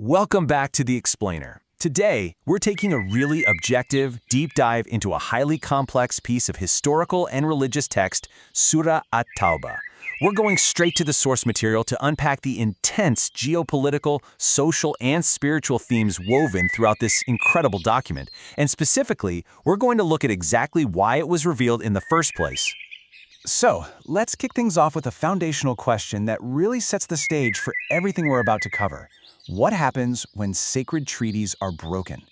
Welcome back to The Explainer. Today, we're taking a really objective, deep dive into a highly complex piece of historical and religious text, Surah At-Taubah. We're going straight to the source material to unpack the intense geopolitical, social, and spiritual themes woven throughout this incredible document. And specifically, we're going to look at exactly why it was revealed in the first place. So, let's kick things off with a foundational question that really sets the stage for everything we're about to cover. What happens when sacred treaties are broken?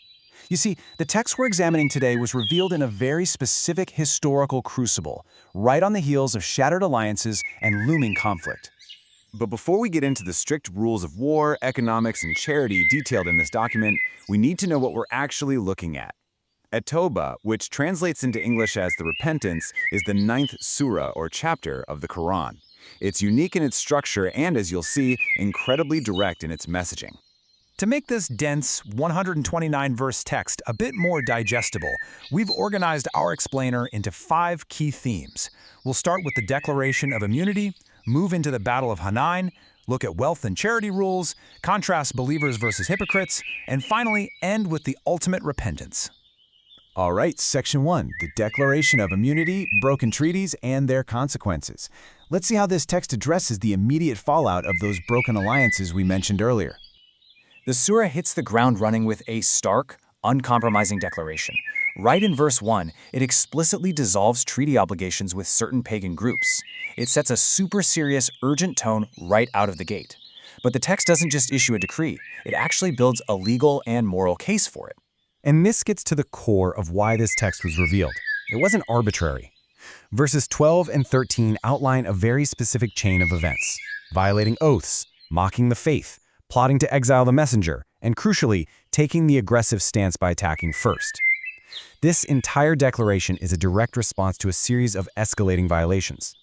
You see, the text we're examining today was revealed in a very specific historical crucible, right on the heels of shattered alliances and looming conflict. But before we get into the strict rules of war, economics, and charity detailed in this document, we need to know what we're actually looking at. At-Taubah, which translates into English as the Repentance, is the 9th surah or chapter of the Quran. It's unique in its structure and, as you'll see, incredibly direct in its messaging. To make this dense 129-verse text a bit more digestible, we've organized our explainer into 5 key themes. We'll start with the Declaration of Immunity, move into the Battle of Hunain, look at wealth and charity rules, contrast believers versus hypocrites, and finally end with the ultimate repentance. All right, Section 1, the Declaration of Immunity, broken treaties, and their consequences. Let's see how this text addresses the immediate fallout of those broken alliances we mentioned earlier. The surah hits the ground running with a stark, uncompromising declaration. Right in verse 1, it explicitly dissolves treaty obligations with certain pagan groups. It sets a super serious, urgent tone right out of the gate. But the text doesn't just issue a decree, it actually builds a legal and moral case for it. And this gets to the core of why this text was revealed. It wasn't arbitrary. Verses 12 and 13 outline a very specific chain of events: violating oaths, mocking the faith, plotting to exile the messenger, and crucially, taking the aggressive stance by attacking first. This entire declaration is a direct response to a series of escalating violations.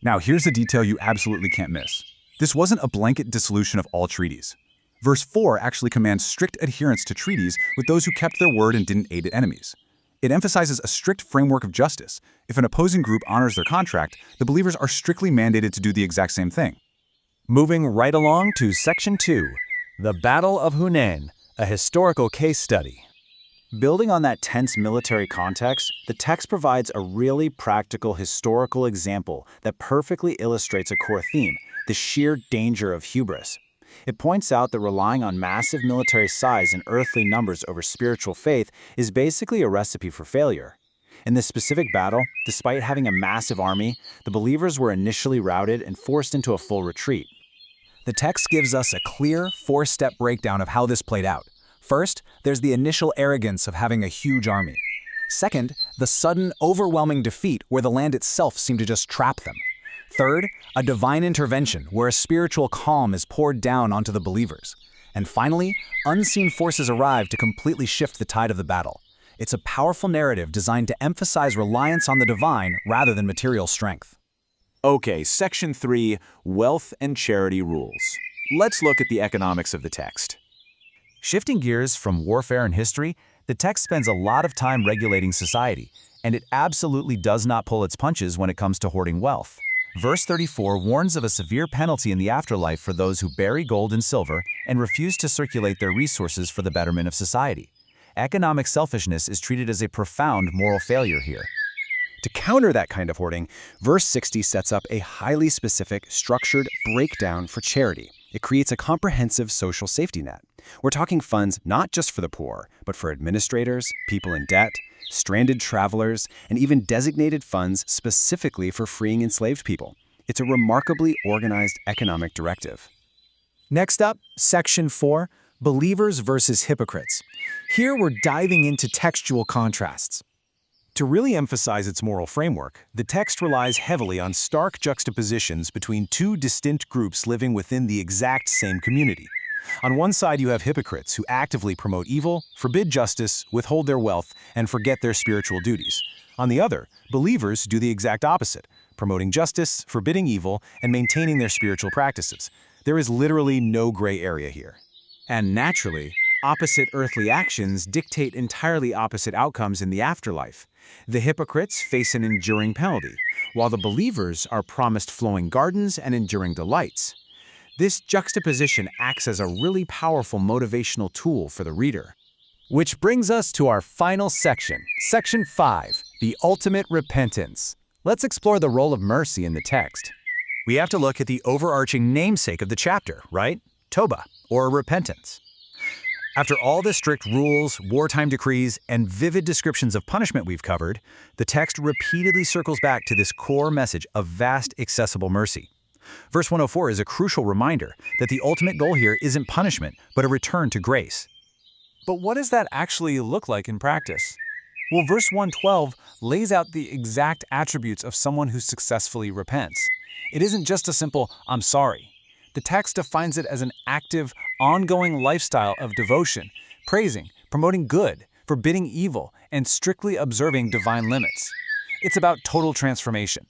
Now, here's a detail you absolutely can't miss. This wasn't a blanket dissolution of all treaties. Verse 4 actually commands strict adherence to treaties with those who kept their word and didn't aid enemies. It emphasizes a strict framework of justice. If an opposing group honors their contract, the believers are strictly mandated to do the exact same thing. Moving right along to Section 2, the Battle of Hunain, a historical case study. Building on that tense military context, the text provides a really practical historical example that perfectly illustrates a core theme: the sheer danger of hubris. It points out that relying on massive military size and earthly numbers over spiritual faith is basically a recipe for failure. In this specific battle, despite having a massive army, the believers were initially routed and forced into a full retreat. The text gives us a clear 4-step breakdown of how this played out. First, there's the initial arrogance of having a huge army. Second, the sudden, overwhelming defeat where the land itself seemed to just trap them. Third, a divine intervention where a spiritual calm is poured down onto the believers. And finally, unseen forces arrive to completely shift the tide of the battle. It's a powerful narrative designed to emphasize reliance on the divine rather than material strength. Okay, Section 3, Wealth and Charity Rules. Let's look at the economics of the text. Shifting gears from warfare and history, the text spends a lot of time regulating society, and it absolutely does not pull its punches when it comes to hoarding wealth. Verse 34 warns of a severe penalty in the afterlife for those who bury gold and silver and refuse to circulate their resources for the betterment of society. Economic selfishness is treated as a profound moral failure here. To counter that kind of hoarding, verse 60 sets up a highly specific, structured breakdown for charity. It creates a comprehensive social safety net. We're talking funds not just for the poor, but for administrators, people in debt, stranded travelers, and even designated funds specifically for freeing enslaved people. It's a remarkably organized economic directive. Next up, Section 4, Believers versus Hypocrites. Here we're diving into textual contrasts. To really emphasize its moral framework, the text relies heavily on stark juxtapositions between two distinct groups living within the exact same community. On one side, you have hypocrites who actively promote evil, forbid justice, withhold their wealth, and forget their spiritual duties. On the other, believers do the exact opposite, promoting justice, forbidding evil, and maintaining their spiritual practices. There is literally no gray area here. And naturally, opposite earthly actions dictate entirely opposite outcomes in the afterlife. The hypocrites face an enduring penalty, while the believers are promised flowing gardens and enduring delights. This juxtaposition acts as a really powerful motivational tool for the reader. Which brings us to our final section, Section 5, the ultimate repentance. Let's explore the role of mercy in the text. We have to look at the overarching namesake of the chapter, right? Toba, or repentance. After all the strict rules, wartime decrees, and vivid descriptions of punishment we've covered, the text repeatedly circles back to this core message of vast, accessible mercy. Verse 104 is a crucial reminder that the ultimate goal here isn't punishment, but a return to grace. But what does that actually look like in practice? Well, verse 112 lays out the exact attributes of someone who successfully repents. It isn't just a simple, "I'm sorry." The text defines it as an active, ongoing lifestyle of devotion, praising, promoting good, forbidding evil, and strictly observing divine limits. It's about total transformation.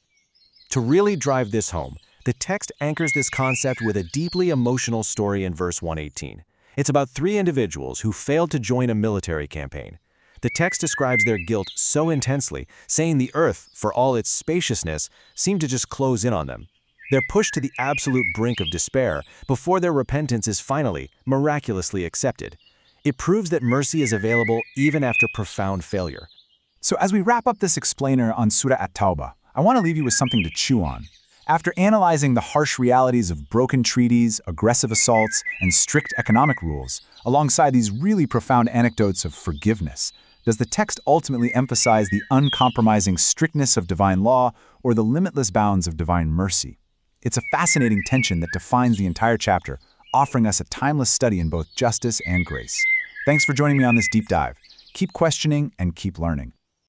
To really drive this home, the text anchors this concept with a deeply emotional story in verse 118. It's about 3 individuals who failed to join a military campaign. The text describes their guilt so intensely, saying the earth, for all its spaciousness, seemed to just close in on them. They're pushed to the absolute brink of despair before their repentance is finally, miraculously accepted. It proves that mercy is available even after profound failure. So as we wrap up this explainer on Surah At-Taubah, I want to leave you with something to chew on. After analyzing the harsh realities of broken treaties, aggressive assaults, and strict economic rules, alongside these really profound anecdotes of forgiveness, does the text ultimately emphasize the uncompromising strictness of divine law or the limitless bounds of divine mercy? It's a fascinating tension that defines the entire chapter, offering us a timeless study in both justice and grace. Thanks for joining me on this deep dive. Keep questioning and keep learning.